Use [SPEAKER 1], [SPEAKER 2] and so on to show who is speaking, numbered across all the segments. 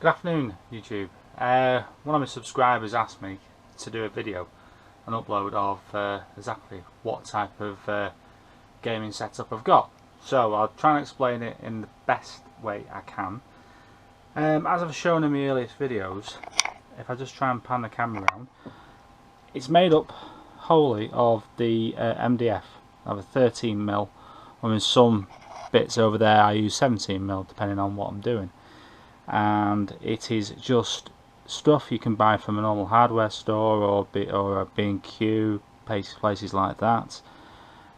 [SPEAKER 1] Good afternoon, YouTube. One of my subscribers asked me to do a video, an upload of exactly what type of gaming setup I've got. So I'll try and explain it in the best way I can. As I've shown in my earliest videos, if I just try and pan the camera around, it's made up wholly of the MDF. I have a 13mm, or in some bits over there I use 17mm depending on what I'm doing. And it is just stuff you can buy from a normal hardware store or a B&Q, places like that,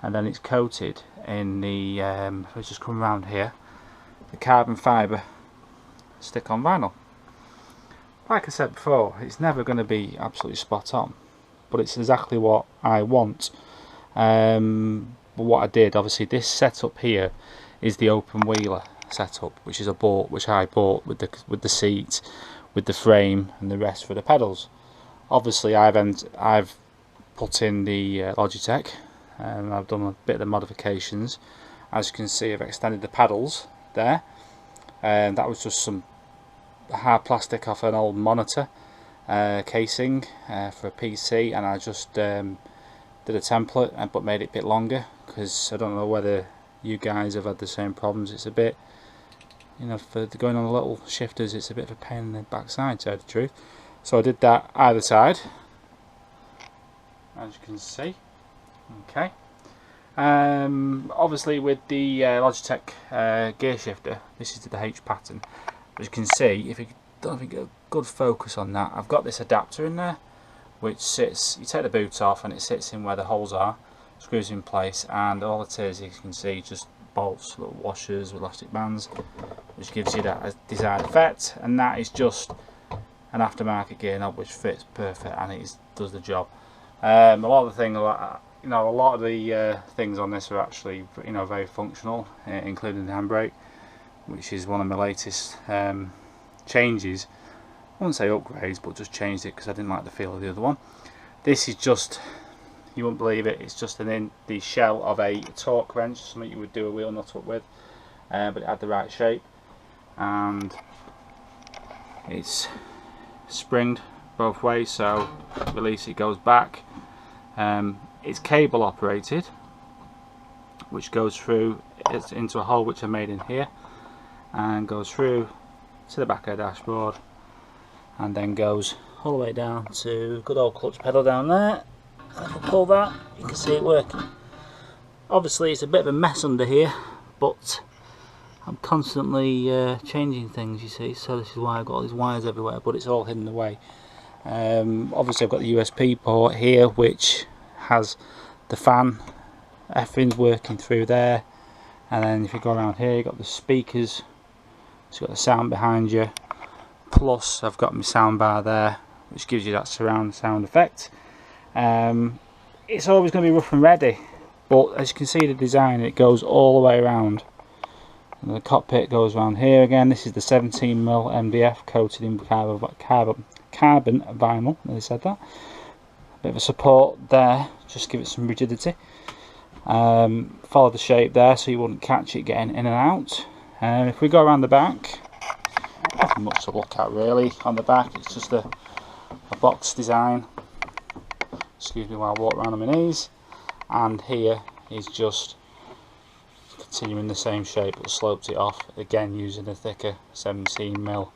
[SPEAKER 1] and then it's coated in the let's just come around here, the carbon fibre stick-on vinyl. Like I said before, it's never going to be absolutely spot on, but it's exactly what I want. But what I did, obviously this setup here is the open-wheeler setup, which I bought with the seat, with the frame and the rest for the pedals. Obviously I've put in the Logitech, and I've done a bit of the modifications. As you can see, I've extended the pedals there, and that was just some hard plastic off an old monitor casing for a PC, and I just did a template but made it a bit longer, because I don't know whether you guys have had the same problems. It's a bit, you know, for going on the little shifters, it's a bit of a pain in the backside, to tell the truth. So I did that either side, as you can see. Okay. Obviously with the Logitech gear shifter, this is the H pattern. As you can see, if you don't get a good focus on that, I've got this adapter in there, which sits, you take the boot off and it sits in where the holes are, screws in place, and all it is, as you can see, just bolts, little washers with elastic bands, which gives you that desired effect. And that is just an aftermarket gear knob which fits perfect, and it does the job. A lot of the things, you know, a lot of the things on this are actually, you know, very functional, including the handbrake, which is one of my latest changes. I wouldn't say upgrades, but just changed it because I didn't like the feel of the other one. This is just, you wouldn't believe it, it's just the shell of a torque wrench, something you would do a wheel nut up with, but it had the right shape, and it's springed both ways, so release it goes back. It's cable operated, which goes through into a hole which I made in here, and goes through to the back of the dashboard, and then goes all the way down to good old clutch pedal down there. If I pull that, you can see it working. Obviously it's a bit of a mess under here, but I'm constantly changing things, you see, so this is why I've got all these wires everywhere, but it's all hidden away. Obviously I've got the USB port here, which has the fan, everything's working through there, and then if you go around here, you've got the speakers, so you've got the sound behind you, plus I've got my sound bar there, which gives you that surround sound effect. It's always going to be rough and ready, but as you can see the design, it goes all the way around. And the cockpit goes around here again. This is the 17mm MDF coated in carbon vinyl. They said that. A bit of a support there, just give it some rigidity. Follow the shape there so you wouldn't catch it getting in and out. And if we go around the back, nothing much to look at really. On the back, it's just a box design. Excuse me while I walk around on my knees. And here is just continuing the same shape, but sloped it off again using a thicker 17mm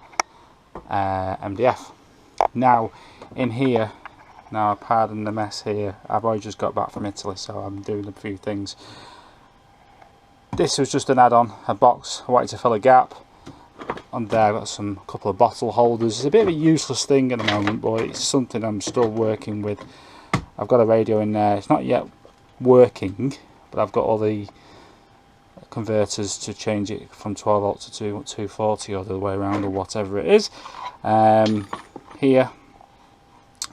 [SPEAKER 1] MDF. Now in here, now pardon the mess here, I've already just got back from Italy, so I'm doing a few things. This was just an add-on, a box. I wanted to fill a gap. On there I've got a couple of bottle holders. It's a bit of a useless thing at the moment, but it's something I'm still working with. I've got a radio in there, it's not yet working, but I've got all the converters to change it from 12 volt to 240 or the other way around, or whatever it is. Here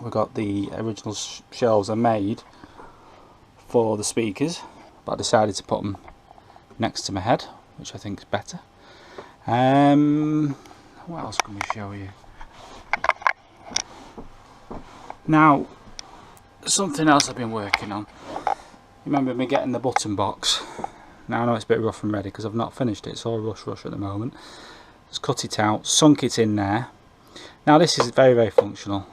[SPEAKER 1] we've got the original shelves I made for the speakers, but I decided to put them next to my head, which I think is better. What else can we show you? Now, something else I've been working on. Remember me getting the button box? Now I know it's a bit rough and ready because I've not finished it, it's all rush at the moment. Just cut it out, sunk it in there. Now this is very, very functional.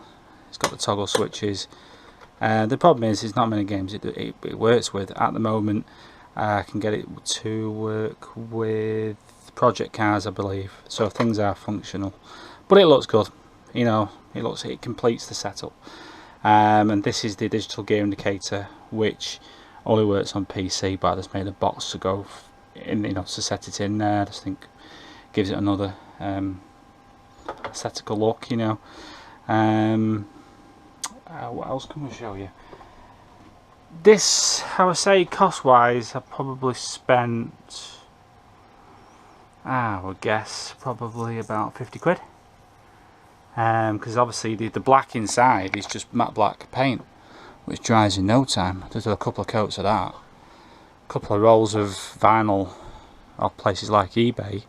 [SPEAKER 1] It's got the toggle switches. The problem is there's not many games it works with. At the moment I can get it to work with project cars, I believe, so things are functional, but it looks good. You know, it completes the setup. And this is the digital gear indicator, which only works on PC, but I just made a box to go in, you know, to set it in there. I just think gives it another aesthetical look, you know. What else can we show you? This, I would say, cost wise, I probably spent, I would guess, probably about 50 quid. Because obviously the black inside is just matte black paint, which dries in no time. Just a couple of coats of that, a couple of rolls of vinyl off places like eBay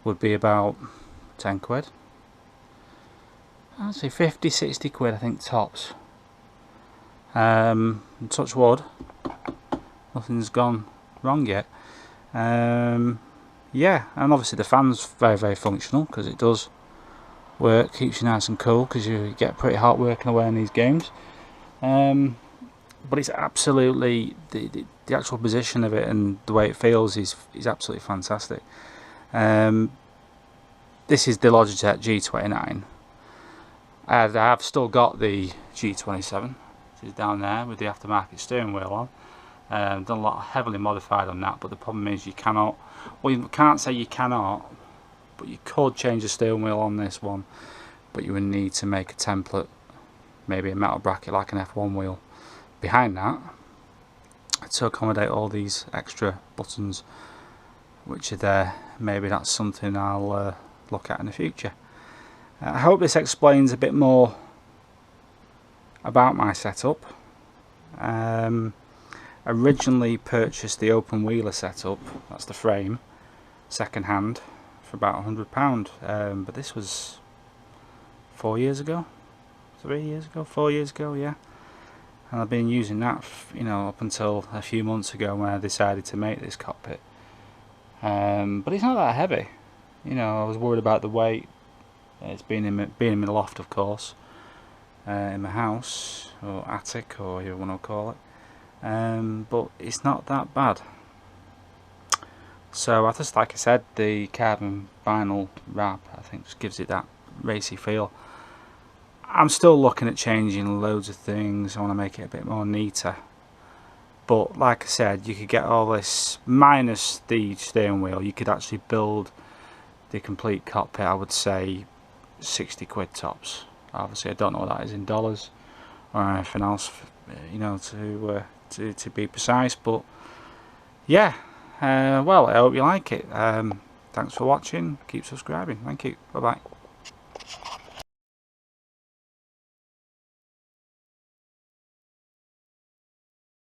[SPEAKER 1] would be about 10 quid. I'd say 50, 60 quid, I think, tops. Touch wood, nothing's gone wrong yet. Yeah, and obviously the fan's very, very functional because it does work, keeps you nice and cool because you get pretty hot working away in these games. But it's absolutely, the actual position of it and the way it feels is absolutely fantastic. This is the Logitech G29. I have still got the G27, which is down there with the aftermarket steering wheel on. Done a lot, heavily modified on that, but the problem is you cannot, well, you can't say you cannot, but you could change the steering wheel on this one, but you would need to make a template, maybe a metal bracket like an F1 wheel behind that to accommodate all these extra buttons which are there. Maybe that's something I'll look at in the future. I hope this explains a bit more about my setup. Originally purchased the open wheeler setup, that's the frame, second hand, for about £100, but this was 4 years ago, 3 years ago, 4 years ago, yeah. And I've been using that, you know, up until a few months ago when I decided to make this cockpit. But it's not that heavy, you know. I was worried about the weight. It's being in the loft, of course, in my house or attic, or whatever you want to call it. But it's not that bad. So I just, like I said, the carbon vinyl wrap, I think, just gives it that racy feel. I'm still looking at changing loads of things. I want to make it a bit more neater. But like I said, you could get all this minus the steering wheel. You could actually build the complete cockpit, I would say 60 quid tops. Obviously I don't know what that is in dollars or anything else, you know, to be precise. But yeah, well, I hope you like it. Thanks for watching. Keep subscribing. Thank you. Bye bye.